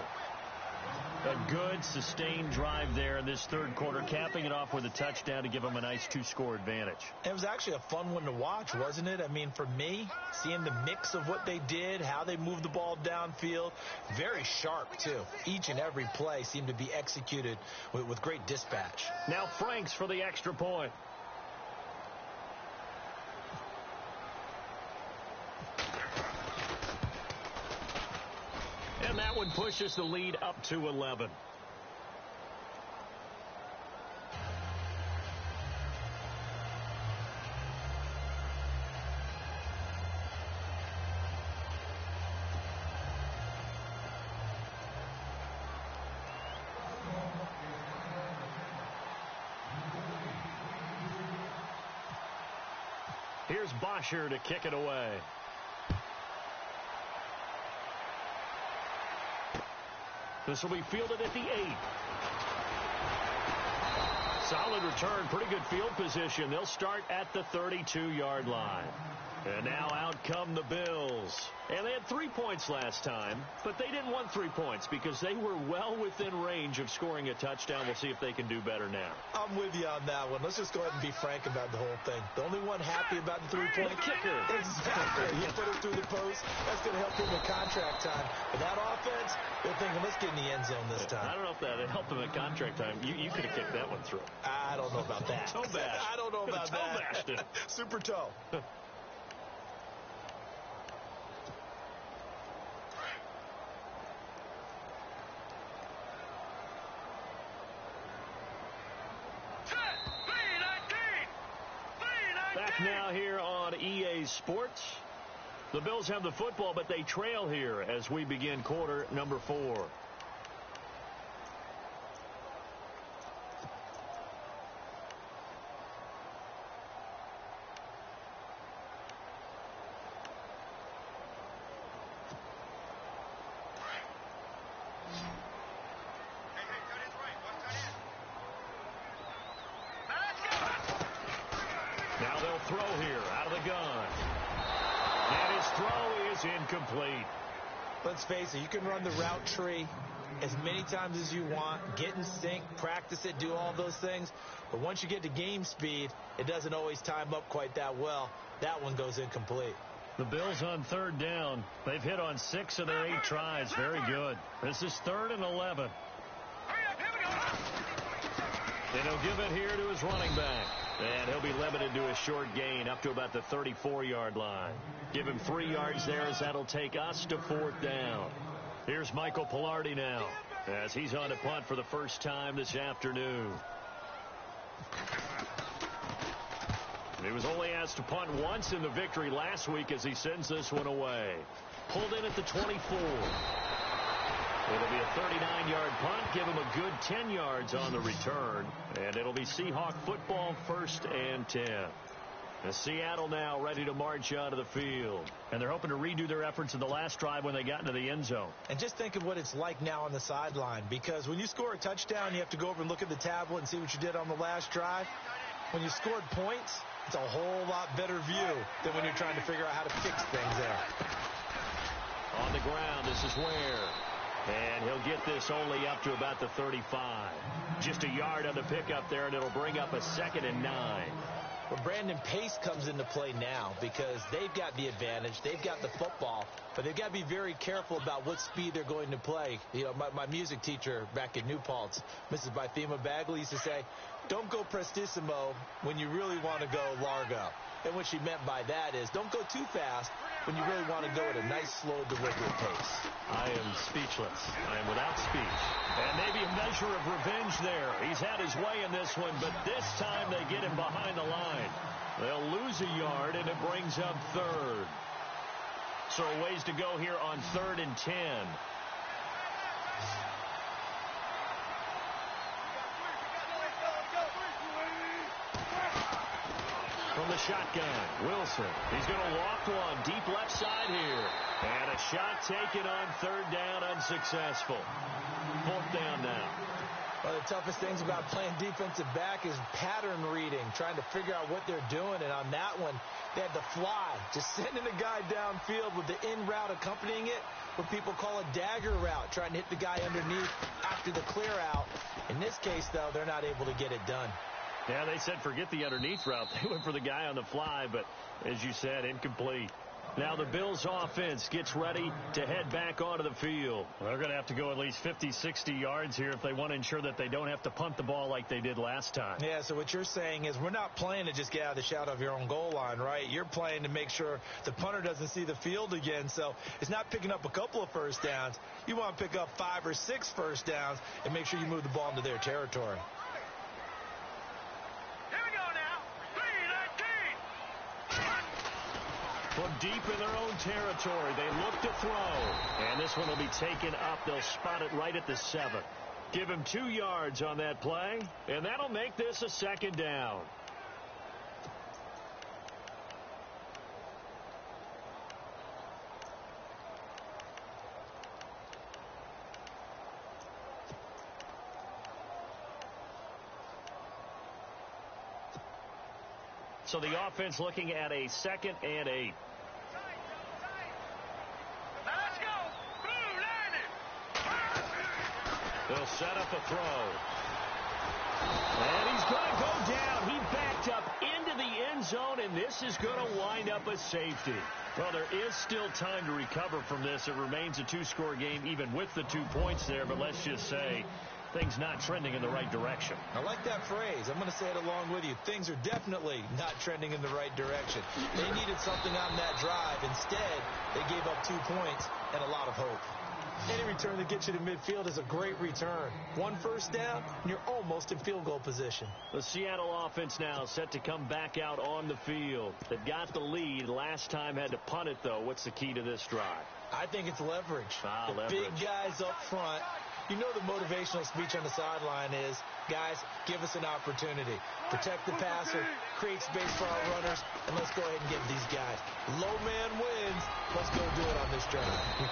Speaker 1: A good, sustained drive there in this 3rd quarter, capping it off with a touchdown to give them a nice 2-score advantage.
Speaker 2: It was actually a fun one to watch, wasn't it? I mean, for me, seeing the mix of what they did, how they moved the ball downfield, very sharp, too. Each and every play seemed to be executed with great dispatch.
Speaker 1: Now Franks for the extra point. And that one pushes the lead up to 11. Here's Bosher to kick it away. This will be fielded at the 8. Solid return, pretty good field position. They'll start at the 32-yard line. And now out come the Bills. And they had 3 points last time, but they didn't want 3 points because they were well within range of scoring a touchdown. We'll see if they can do better now.
Speaker 2: I'm with you on that one. Let's just go ahead and be frank about the whole thing. The only one happy about the 3-point
Speaker 1: kicker.
Speaker 2: Exactly. You put it through the post. That's going to help him in contract time. But that offense, they're thinking, let's get in the end zone this time.
Speaker 1: I don't know if that helped them at contract time. You could have kicked that one through.
Speaker 2: I don't know about that.
Speaker 1: Toe bash.
Speaker 2: I don't know about that.
Speaker 1: Toe bashed it.
Speaker 2: Super toe.
Speaker 1: Back now here on EA Sports. The Bills have the football, but they trail here as we begin quarter number 4. Now they'll throw here out of the gun. And his throw is incomplete.
Speaker 2: Let's face it, you can run the route tree as many times as you want, get in sync, practice it, do all those things. But once you get to game speed, it doesn't always time up quite that well. That one goes incomplete.
Speaker 1: The Bills on 3rd down. They've hit on 6 of their 8 tries. Very good. This is 3rd and 11. And he'll give it here to his running back. And he'll be limited to a short gain up to about the 34-yard line. Give him 3 yards there as that'll take us to 4th down. Here's Michael Pilardi now as he's on to punt for the first time this afternoon. And he was only asked to punt once in the victory last week as he sends this one away. Pulled in at the 24. It'll be a 39-yard punt. Give him a good 10 yards on the return. And it'll be Seahawk football 1st and 10. And Seattle now ready to march out of the field. And they're hoping to redo their efforts in the last drive when they got into the end zone.
Speaker 2: And just think of what it's like now on the sideline. Because when you score a touchdown, you have to go over and look at the tablet and see what you did on the last drive. When you scored points, it's a whole lot better view than when you're trying to figure out how to fix things there.
Speaker 1: On the ground, this is Ware. And he'll get this only up to about the 35. Just a yard on the pickup there, and it'll bring up a 2nd and 9.
Speaker 2: Well, Brandon, pace comes into play now because they've got the advantage. They've got the football, but they've got to be very careful about what speed they're going to play. You know, my music teacher back in New Paltz, Mrs. Bythema Bagley, used to say, don't go prestissimo when you really want to go largo. And what she meant by that is don't go too fast when you really want to go at a nice, slow, deliberate pace.
Speaker 1: I am speechless. I am without speech. And maybe a measure of revenge there. He's had his way in this one, but this time they get him behind the line. They'll lose a yard, and it brings up 3rd. So a ways to go here on 3rd and 10. From the shotgun, Wilson. He's going to walk one deep left side here. And a shot taken on 3rd down, unsuccessful. 4th down now.
Speaker 2: One of the toughest things about playing defensive back is pattern reading, trying to figure out what they're doing. And on that one, they had to fly, just sending a guy downfield with the in route accompanying it, what people call a dagger route, trying to hit the guy underneath after the clear out. In this case, though, they're not able to get it done.
Speaker 1: Yeah, they said forget the underneath route. They went for the guy on the fly, but as you said, incomplete. Now the Bills offense gets ready to head back onto the field. They're going to have to go at least 50, 60 yards here if they want to ensure that they don't have to punt the ball like they did last time.
Speaker 2: Yeah, so what you're saying is we're not playing to just get out of the shadow of your own goal line, right? You're playing to make sure the punter doesn't see the field again. So it's not picking up a couple of first downs. You want to pick up 5 or 6 first downs and make sure you move the ball into their territory.
Speaker 1: From deep in their own territory, they look to throw. And this one will be taken up. They'll spot it right at the 7. Give him 2 yards on that play, and that'll make this a 2nd down. So the offense looking at a 2nd and 8.
Speaker 4: Now let's go. Blue, line it.
Speaker 1: They'll set up a throw. And he's going to go down. He backed up into the end zone, and this is going to wind up a safety. Well, there is still time to recover from this. It remains a 2-score game, even with the 2 points there. But let's just say things not trending in the right direction.
Speaker 2: I like that phrase. I'm going to say it along with you. Things are definitely not trending in the right direction. They needed something on that drive. Instead, they gave up 2 points and a lot of hope. Any return that gets you to midfield is a great return. 1 first down, and you're almost in field goal position.
Speaker 1: The Seattle offense now set to come back out on the field. They've got the lead. Last time had to punt it, though. What's the key to this drive?
Speaker 2: I think it's leverage. The
Speaker 1: leverage.
Speaker 2: Big guys up front. You know the motivational speech on the sideline is, guys, give us an opportunity. Protect the passer, create space for our runners, and let's go ahead and get these guys. Low man wins. Let's go do it on this drive.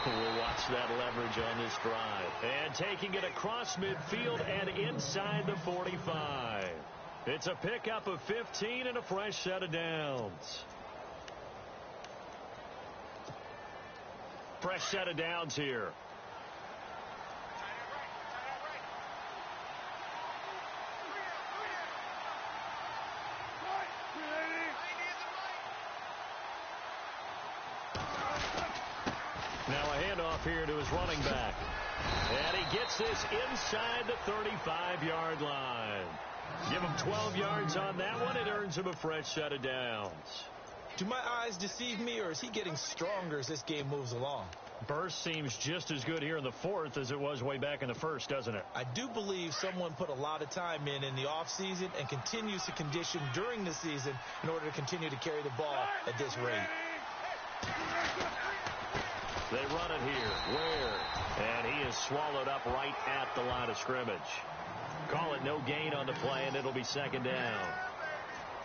Speaker 1: We'll watch that leverage on this drive. And taking it across midfield and inside the 45. It's a pickup of 15 and a fresh set of downs. Fresh set of downs here. Now a handoff here to his running back. And he gets this inside the 35-yard line. Give him 12 yards on that one. It earns him a fresh set of downs.
Speaker 2: Do my eyes deceive me, or is he getting stronger as this game moves along?
Speaker 1: Burst seems just as good here in the 4th as it was way back in the 1st, doesn't it?
Speaker 2: I do believe someone put a lot of time in the offseason and continues to condition during the season in order to continue to carry the ball at this rate.
Speaker 1: They run it here. Ware. And he is swallowed up right at the line of scrimmage. Call it no gain on the play, and it'll be 2nd down.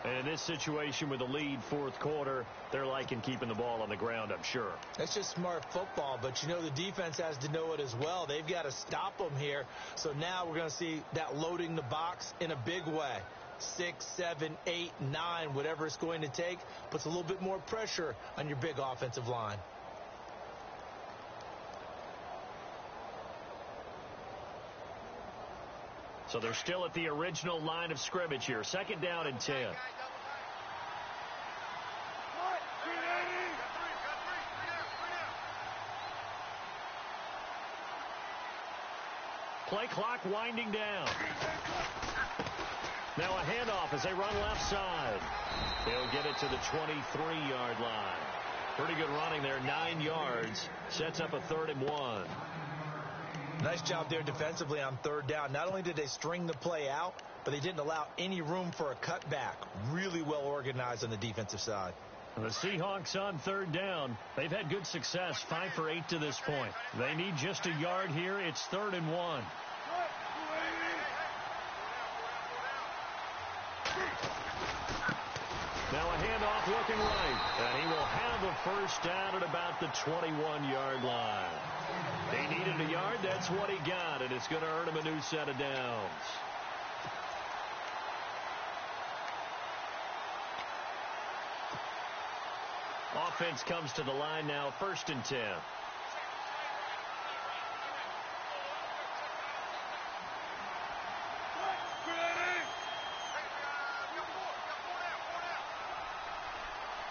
Speaker 1: And in this situation with the lead 4th quarter, they're liking keeping the ball on the ground, I'm sure.
Speaker 2: That's just smart football, but you know the defense has to know it as well. They've got to stop them here. So now we're going to see that loading the box in a big way. 6, 7, 8, 9, whatever it's going to take, puts a little bit more pressure on your big offensive line.
Speaker 1: So they're still at the original line of scrimmage here. 2nd down and 10. Play clock winding down. Now a handoff as they run left side. They'll get it to the 23-yard line. Pretty good running there, 9 yards. Sets up a 3rd and 1.
Speaker 2: Nice job there defensively on 3rd down. Not only did they string the play out, but they didn't allow any room for a cutback. Really well organized on the defensive side.
Speaker 1: The Seahawks on 3rd down. They've had good success, 5 for 8 to this point. They need just a yard here. It's 3rd and 1. Now a handoff looking right. And he will have a first down at about the 21-yard line. He needed a yard. That's what he got. And it's going to earn him a new set of downs. Offense comes to the line now, 1st and 10.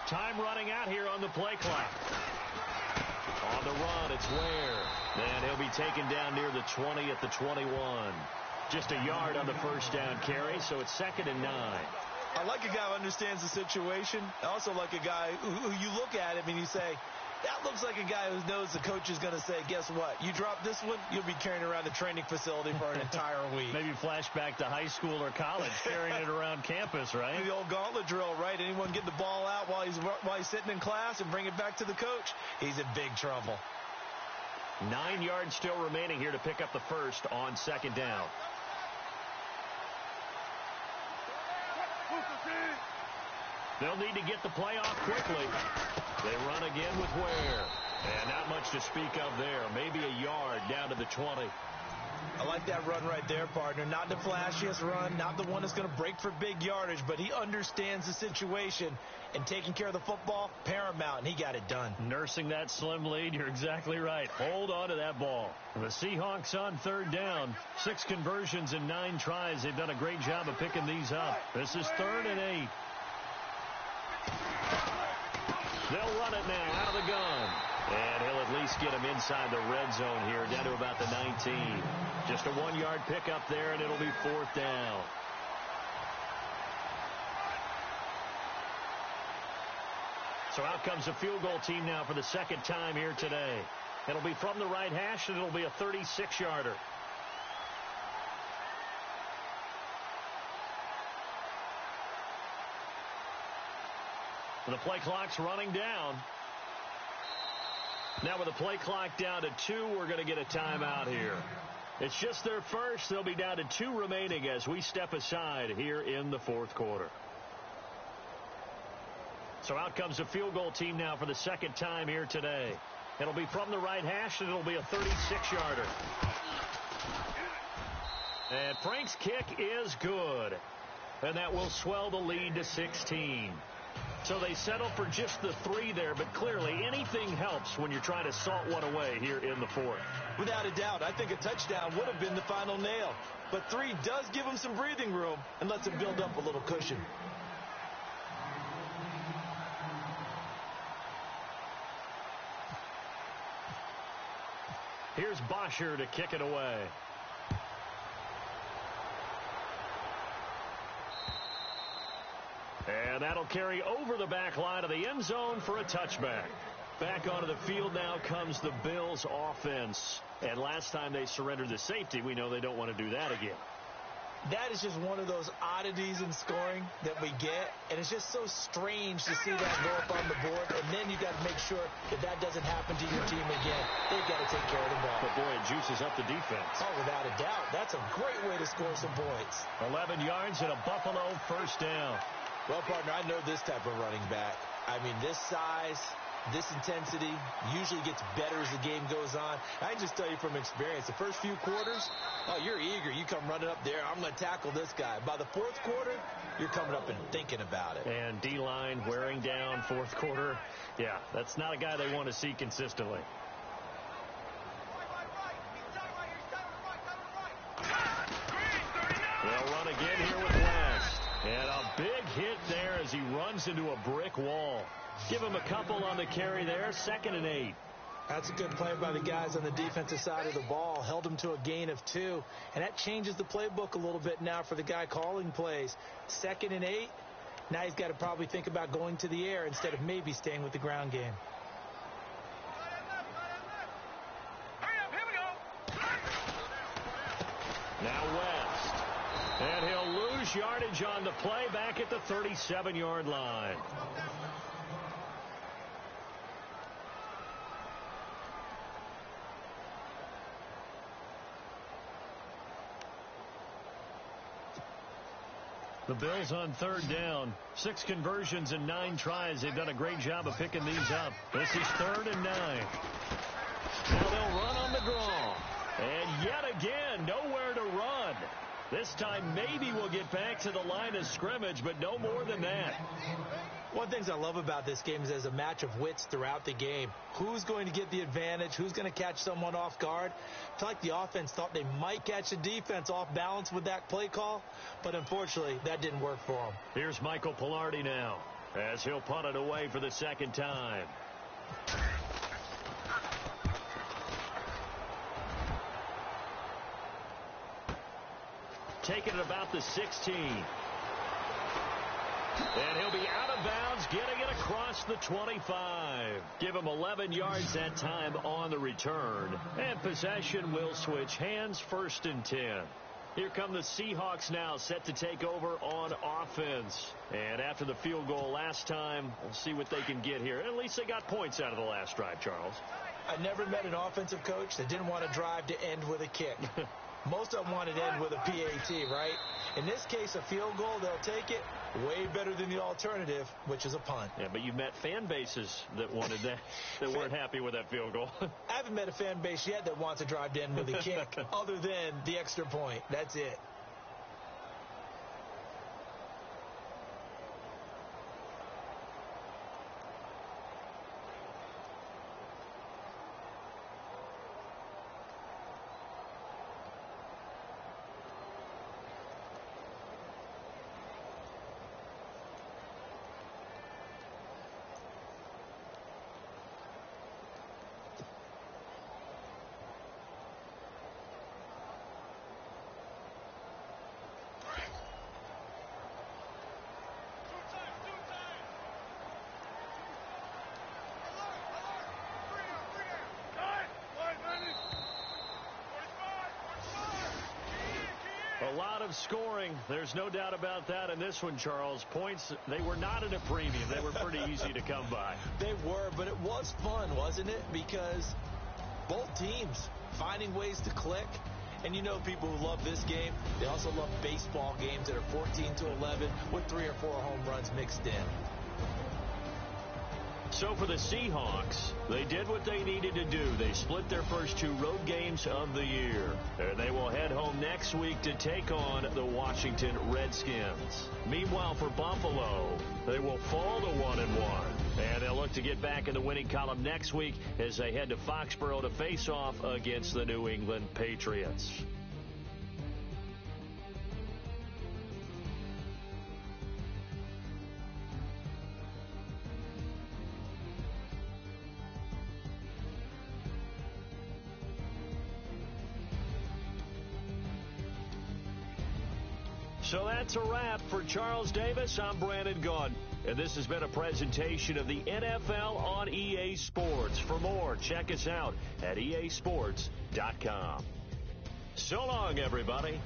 Speaker 1: Time running out here on the play clock. On the run, it's Ware. And he'll be taken down near the 20 at the 21. Just a yard on the first down carry, so it's 2nd and 9.
Speaker 2: I like a guy who understands the situation. I also like a guy who you look at him and you say, that looks like a guy who knows the coach is going to say, guess what? You drop this one, you'll be carrying around the training facility for an entire week.
Speaker 1: Maybe flashback to high school or college, carrying it around campus, right?
Speaker 2: The old gauntlet drill, right? Anyone get the ball out while he's sitting in class and bring it back to the coach? He's in big trouble.
Speaker 1: 9 yards still remaining here to pick up the first on 2nd down. They'll need to get the play off quickly. They run again with Ware. And not much to speak of there. Maybe a yard down to the 20.
Speaker 2: I like that run right there, partner. Not the flashiest run, not the one that's going to break for big yardage, but he understands the situation, and taking care of the football, paramount, and he got it done.
Speaker 1: Nursing that slim lead, you're exactly right. Hold on to that ball. The Seahawks on third down. 6 conversions in 9 tries. They've done a great job of picking these up. This is 3rd and 8. They'll run it now out of the gun. And he'll at least get him inside the red zone here, down to about the 19. Just a 1-yard pickup there, and it'll be 4th down. So out comes the field goal team now for the 2nd time here today. It'll be from the right hash, and it'll be a 36-yarder. The play clock's running down. Now with the play clock down to 2, we're going to get a timeout here. It's just their first. They'll be down to 2 remaining as we step aside here in the 4th quarter. So out comes the field goal team now for the 2nd time here today. It'll be from the right hash, and it'll be a 36-yarder. And Frank's kick is good. And that will swell the lead to 16. So they settle for just the 3 there, but clearly anything helps when you're trying to salt one away here in the 4th.
Speaker 2: Without a doubt, I think a touchdown would have been the final nail. But 3 does give them some breathing room and lets them build up a little cushion.
Speaker 1: Here's Bosher to kick it away. And that'll carry over the back line of the end zone for a touchback. Back onto the field now comes the Bills offense. And last time they surrendered the safety, we know they don't want to do that again.
Speaker 2: That is just one of those oddities in scoring that we get. And it's just so strange to see that go up on the board. And then you got to make sure that that doesn't happen to your team again. They've got to take care of the ball.
Speaker 1: But boy, it juices up the defense.
Speaker 2: Oh, without a doubt. That's a great way to score some points.
Speaker 1: 11 yards and a Buffalo 1st down.
Speaker 2: Well, partner, I know this type of running back. I mean, this size, this intensity usually gets better as the game goes on. I can just tell you from experience, the first few quarters, oh, you're eager. You come running up there. I'm going to tackle this guy. By the 4th quarter, you're coming up and thinking about it.
Speaker 1: And D-line wearing down 4th quarter. Yeah, that's not a guy they want to see consistently. They'll run again here with West. And a big hit there as he runs into a brick wall. Give him a couple on the carry there. 2nd and 8.
Speaker 2: That's a good play by the guys on the defensive side of the ball. Held him to a gain of 2. And that changes the playbook a little bit now for the guy calling plays. 2nd and 8. Now he's got to probably think about going to the air instead of maybe staying with the ground game.
Speaker 1: Now West. And he'll lose yardage on the play back at the 37-yard line. The Bills on 3rd down. 6 conversions in 9 tries. They've done a great job of picking these up. This is 3rd and 9. Now they'll run on the draw. And yet again, nowhere to run. This time maybe we'll get back to the line of scrimmage, but no more than that.
Speaker 2: One of the things I love about this game is there's a match of wits throughout the game. Who's going to get the advantage? Who's going to catch someone off guard? I feel like the offense thought they might catch the defense off balance with that play call, but unfortunately that didn't work for them.
Speaker 1: Here's Michael Pilardi now as he'll punt it away for the 2nd time. Taking it about the 16. And he'll be out of bounds, getting it across the 25. Give him 11 yards that time on the return. And possession will switch hands, 1st and 10. Here come the Seahawks now, set to take over on offense. And after the field goal last time, we'll see what they can get here. At least they got points out of the last drive, Charles.
Speaker 2: I never met an offensive coach that didn't want to drive to end with a kick. Most of them want it to end with a PAT, right? In this case, a field goal, they'll take it. Way better than the alternative, which is a punt.
Speaker 3: Yeah, but you've met fan bases that wanted that, that weren't happy with that field goal.
Speaker 2: I haven't met a fan base yet that wants to drive to end with a kick other than the extra point. That's it.
Speaker 3: A lot of scoring. There's no doubt about that in this one, Charles. Points, they were not at a premium. They were pretty easy to come by.
Speaker 2: They were, but it was fun, wasn't it? Because both teams finding ways to click. And you know people who love this game, they also love baseball games that are 14-11 with 3 or 4 home runs mixed in.
Speaker 3: So for the Seahawks, they did what they needed to do. They split their first 2 road games of the year. And they will head home next week to take on the Washington Redskins. Meanwhile, for Buffalo, they will fall to 1-1. And they'll look to get back in the winning column next week as they head to Foxborough to face off against the New England Patriots. So that's a wrap. For Charles Davis, I'm Brandon Gaudin. And this has been a presentation of the NFL on EA Sports. For more, check us out at easports.com. So long, everybody.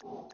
Speaker 3: you